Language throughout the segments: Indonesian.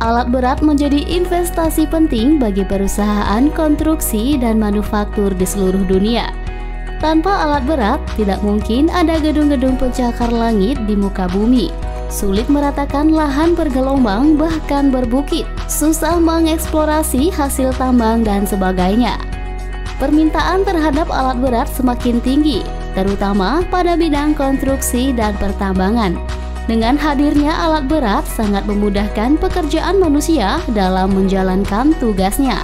Alat berat menjadi investasi penting bagi perusahaan konstruksi dan manufaktur di seluruh dunia. Tanpa alat berat, tidak mungkin ada gedung-gedung pencakar langit di muka bumi. Sulit meratakan lahan bergelombang, bahkan berbukit. Susah mengeksplorasi hasil tambang dan sebagainya. Permintaan terhadap alat berat semakin tinggi, terutama pada bidang konstruksi dan pertambangan. Dengan hadirnya alat berat sangat memudahkan pekerjaan manusia dalam menjalankan tugasnya.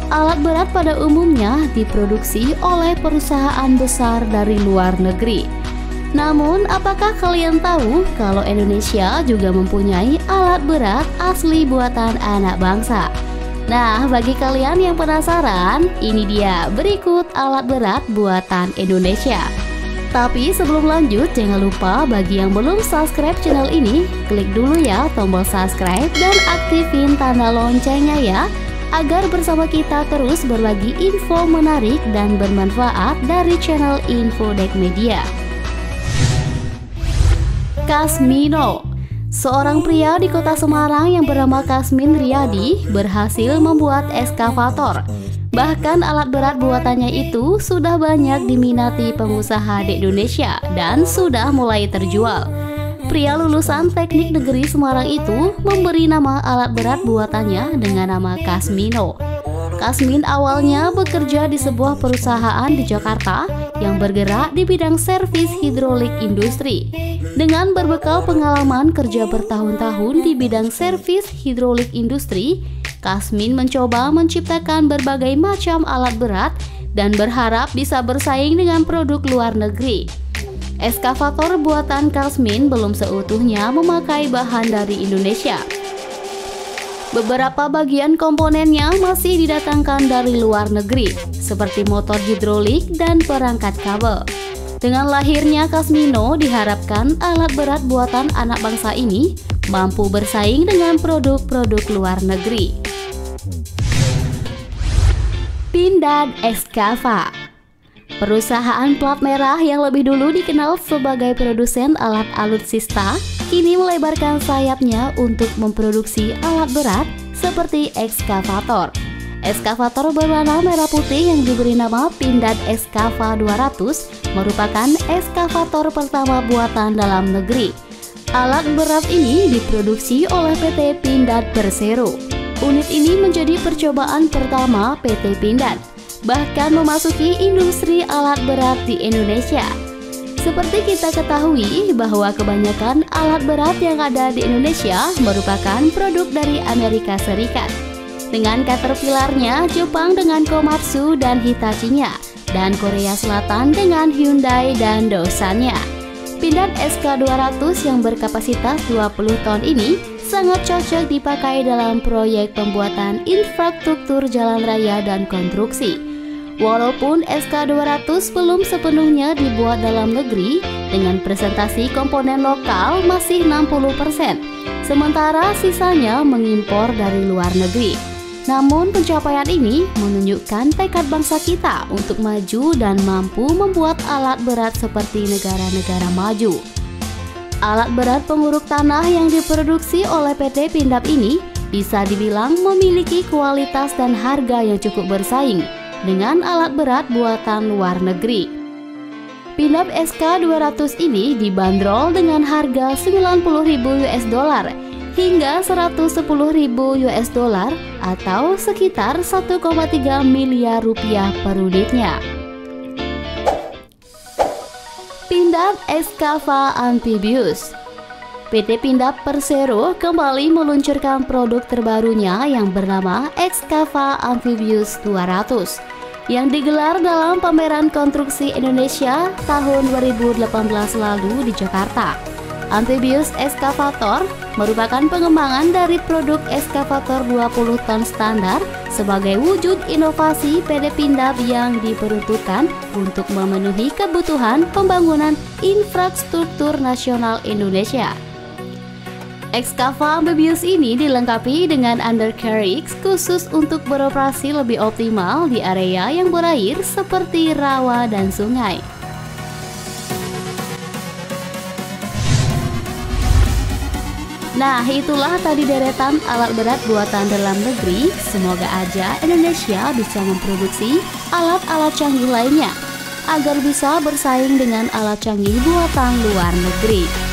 Alat berat pada umumnya diproduksi oleh perusahaan besar dari luar negeri. Namun, apakah kalian tahu kalau Indonesia juga mempunyai alat berat asli buatan anak bangsa? Nah, bagi kalian yang penasaran, ini dia berikut alat berat buatan Indonesia. Tapi sebelum lanjut, jangan lupa bagi yang belum subscribe channel ini, klik dulu ya tombol subscribe dan aktifin tanda loncengnya ya, agar bersama kita terus berbagi info menarik dan bermanfaat dari channel Infodek Media. Kasmino. Seorang pria di kota Semarang yang bernama Kasmin Riyadi berhasil membuat eskavator. Bahkan alat berat buatannya itu sudah banyak diminati pengusaha di Indonesia dan sudah mulai terjual. Pria lulusan Teknik Negeri Semarang itu memberi nama alat berat buatannya dengan nama Kasmino. Kasmin awalnya bekerja di sebuah perusahaan di Jakarta yang bergerak di bidang servis hidrolik industri. Dengan berbekal pengalaman kerja bertahun-tahun di bidang servis hidrolik industri, Kasmin mencoba menciptakan berbagai macam alat berat dan berharap bisa bersaing dengan produk luar negeri. Eskavator buatan Kasmin belum seutuhnya memakai bahan dari Indonesia. Beberapa bagian komponennya masih didatangkan dari luar negeri, seperti motor hidrolik dan perangkat kabel. Dengan lahirnya Kasmino, diharapkan alat berat buatan anak bangsa ini mampu bersaing dengan produk-produk luar negeri. Pindad Excava. Perusahaan plat merah yang lebih dulu dikenal sebagai produsen alat alutsista, kini melebarkan sayapnya untuk memproduksi alat berat seperti ekskavator. Ekskavator berwarna merah putih yang diberi nama Pindad Excava 200 merupakan ekskavator pertama buatan dalam negeri. Alat berat ini diproduksi oleh PT Pindad Persero. Unit ini menjadi percobaan pertama PT Pindad, bahkan memasuki industri alat berat di Indonesia. Seperti kita ketahui bahwa kebanyakan alat berat yang ada di Indonesia merupakan produk dari Amerika Serikat. Dengan Caterpillar-nya, Jepang dengan Komatsu dan Hitachi-nya, dan Korea Selatan dengan Hyundai dan Doosan-nya. Pindad SK200 yang berkapasitas 20 ton ini sangat cocok dipakai dalam proyek pembuatan infrastruktur jalan raya dan konstruksi. Walaupun SK200 belum sepenuhnya dibuat dalam negeri, dengan presentasi komponen lokal masih 60%, sementara sisanya mengimpor dari luar negeri. Namun pencapaian ini menunjukkan tekad bangsa kita untuk maju dan mampu membuat alat berat seperti negara-negara maju. Alat berat penguruk tanah yang diproduksi oleh PT Pindad ini bisa dibilang memiliki kualitas dan harga yang cukup bersaing dengan alat berat buatan luar negeri. Pindad SK200 ini dibanderol dengan harga 90.000 US dollar hingga 110.000 US dollar atau sekitar 1,3 miliar rupiah per unitnya. Pindad Excava Amphibious. PT Pindad Persero kembali meluncurkan produk terbarunya yang bernama Excava Amphibious 200 yang digelar dalam pameran konstruksi Indonesia tahun 2018 lalu di Jakarta. Amphibious Excavator merupakan pengembangan dari produk ekskavator 20 ton standar sebagai wujud inovasi PT Pindad yang diperuntukkan untuk memenuhi kebutuhan pembangunan infrastruktur nasional Indonesia. Excava Amphibious ini dilengkapi dengan undercarriage khusus untuk beroperasi lebih optimal di area yang berair seperti rawa dan sungai. Nah, itulah tadi deretan alat berat buatan dalam negeri. Semoga aja Indonesia bisa memproduksi alat-alat canggih lainnya agar bisa bersaing dengan alat canggih buatan luar negeri.